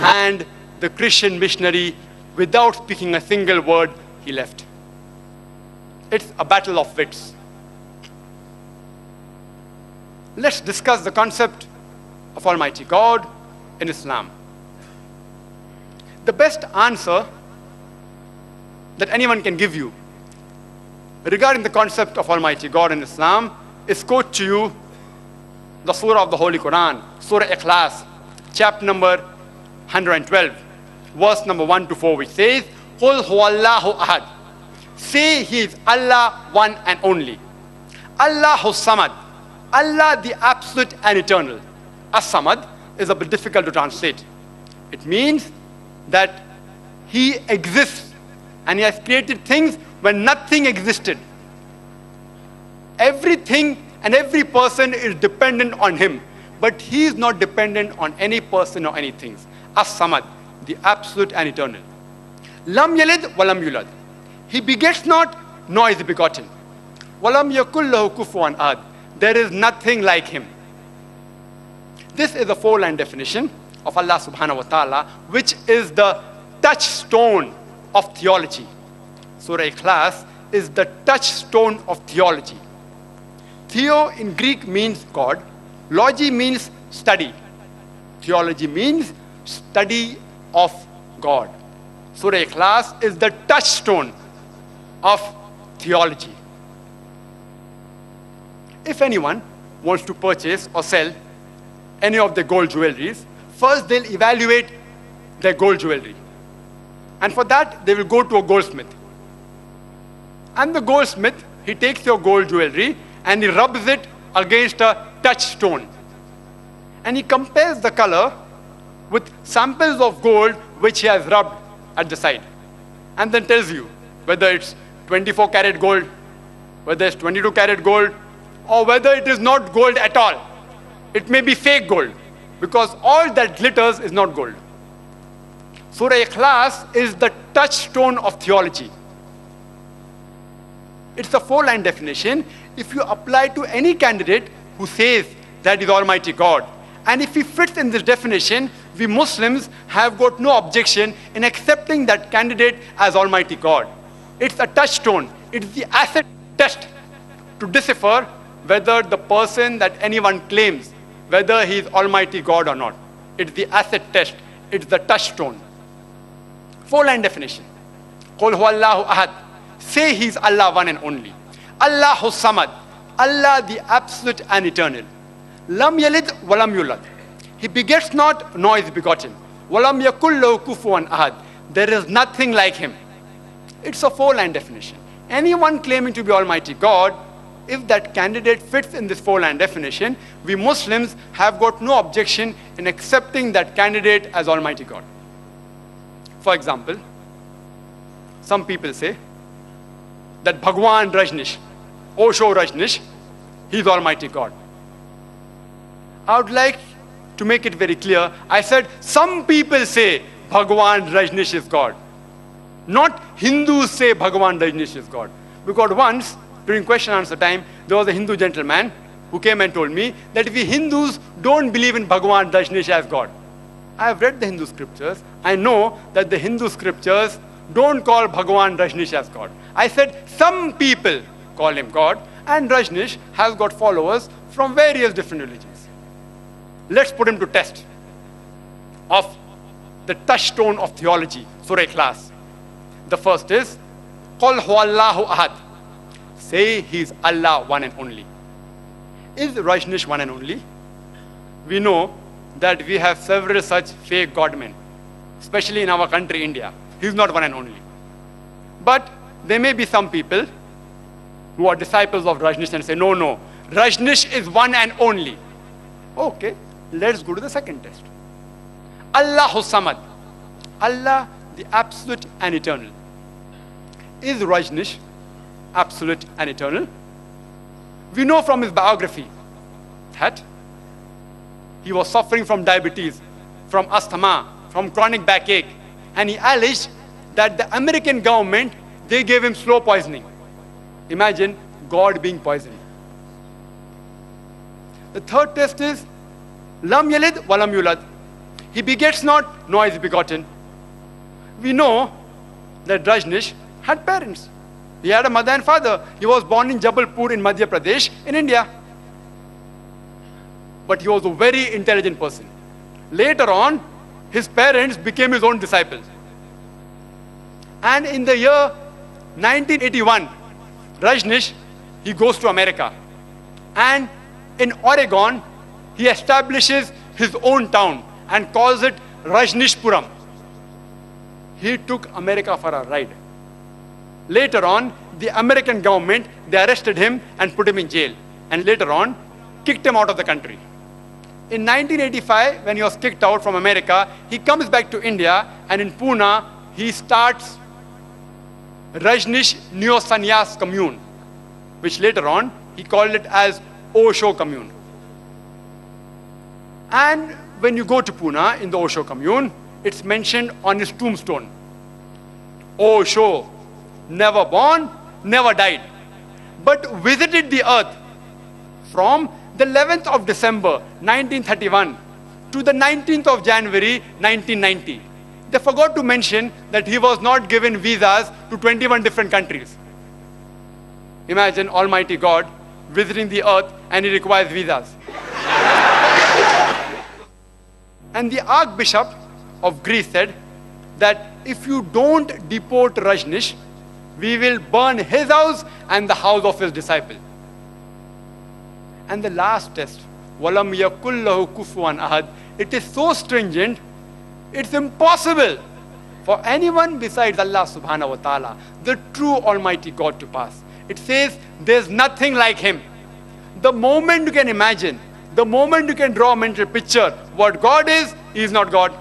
And the Christian missionary, without speaking a single word, he left. It's a battle of wits. Let's discuss the concept of Almighty God in Islam. The best answer that anyone can give you regarding the concept of Almighty God in Islam is quote to you the surah of the Holy Quran, Surah Ikhlas, chapter number 112, verse number 1 to 4, which says, Qul huwallahu ahad. Say he is Allah, one and only. Allahu samad. Allah the absolute and eternal. As-samad is a bit difficult to translate. It means that he exists and he has created things when nothing existed. Everything and every person is dependent on him, but he is not dependent on any person or anything. As-samad, the absolute and eternal. Lam yalid walam yulad. He begets not, nor is he begotten. Walam yakul lahu kufuwan ahad. There is nothing like him. This is a four-line definition of Allah subhanahu wa ta'ala, which is the touchstone of theology. Surah Ikhlas is the touchstone of theology. Theo in Greek means God. Logy means study. Theology means study of God. Surah Ikhlas is the touchstone of theology. If anyone wants to purchase or sell any of the gold jewelries, first they'll evaluate their gold jewelry. And for that, they will go to a goldsmith. And the goldsmith, he takes your gold jewelry and he rubs it against a touchstone. And he compares the color with samples of gold which he has rubbed at the side. And then tells you whether it's 24 karat gold, whether it's 22 karat gold, or whether it is not gold at all. It may be fake gold, because all that glitters is not gold. Surah Ikhlas is the touchstone of theology. It's a four-line definition. If you apply to any candidate who says that is Almighty God, and if he fits in this definition, we Muslims have got no objection in accepting that candidate as Almighty God. It's a touchstone. It's the acid test to decipher whether the person that anyone claims, whether he is Almighty God or not. It's the acid test. It's the touchstone. Four-line definition. Qul huwallahu ahad. Say he is Allah, one and only. Allahu samad. Allah the absolute and eternal. Lam yalid walam yulad. He begets not, nor is begotten. Walam yakul lahu kufuwan ahad. There is nothing like him. It's a four-line definition. Anyone claiming to be Almighty God, if that candidate fits in this four-line definition, we Muslims have got no objection in accepting that candidate as Almighty God. For example, some people say that Bhagwan Rajnish, Osho Rajnish, he is Almighty God. I would like to make it very clear. I said some people say Bhagwan Rajnish is God. Not Hindus say Bhagwan Rajnish is God. Because once, during question and answer time, there was a Hindu gentleman who came and told me that we Hindus don't believe in Bhagwan Rajnish as God. I have read the Hindu scriptures. I know that the Hindu scriptures don't call Bhagwan Rajnish as God. I said some people call him God, and Rajnish has got followers from various different religions. Let's put him to test of the touchstone of theology, Surah Ikhlas. The first is, Qul huwallahu ahad. Say he is Allah, one and only. Is Rajnish one and only? We know that we have several such fake godmen, especially in our country, India. He is not one and only. But there may be some people who are disciples of Rajnish and say, no, no, Rajnish is one and only. Okay, let's go to the second test. Allahu samad. Allah, the absolute and eternal. Is Rajnish absolute and eternal? We know from his biography that he was suffering from diabetes, from asthma, from chronic backache, and he alleged that the American government, they gave him slow poisoning. Imagine God being poisoned. The third test is Lam yalid walam yulad. He begets not, nor is he begotten. We know that Rajneesh had parents. He had a mother and father. He was born in Jabalpur in Madhya Pradesh in India. But he was a very intelligent person. Later on, his parents became his own disciples. And in the year 1981, Rajneesh, he goes to America. And in Oregon, he establishes his own town and calls it Rajneeshpuram. He took America for a ride. Later on, the American government, they arrested him and put him in jail. And later on, kicked him out of the country. In 1985, when he was kicked out from America, he comes back to India, and in Pune, he starts Rajneesh Neo-Sannyas Commune, which later on, he called it as Osho Commune. And when you go to Pune, in the Osho Commune, it's mentioned on his tombstone. Osho, never born, never died, but visited the earth from the 11th of December 1931 to the 19th of January 1990. They forgot to mention that he was not given visas to 21 different countries. Imagine Almighty God visiting the earth and he requires visas. And the Archbishop of Greece said that if you don't deport Rajneesh, we will burn his house and the house of his disciple. And the last test, وَلَمْ يَكُلْ لَهُ كُفُوًا أَحَدٌ. It is so stringent, it's impossible for anyone besides Allah subhanahu wa ta'ala, the true Almighty God, to pass. It says there's nothing like him. The moment you can imagine, the moment you can draw a mental picture what God is, he is not God.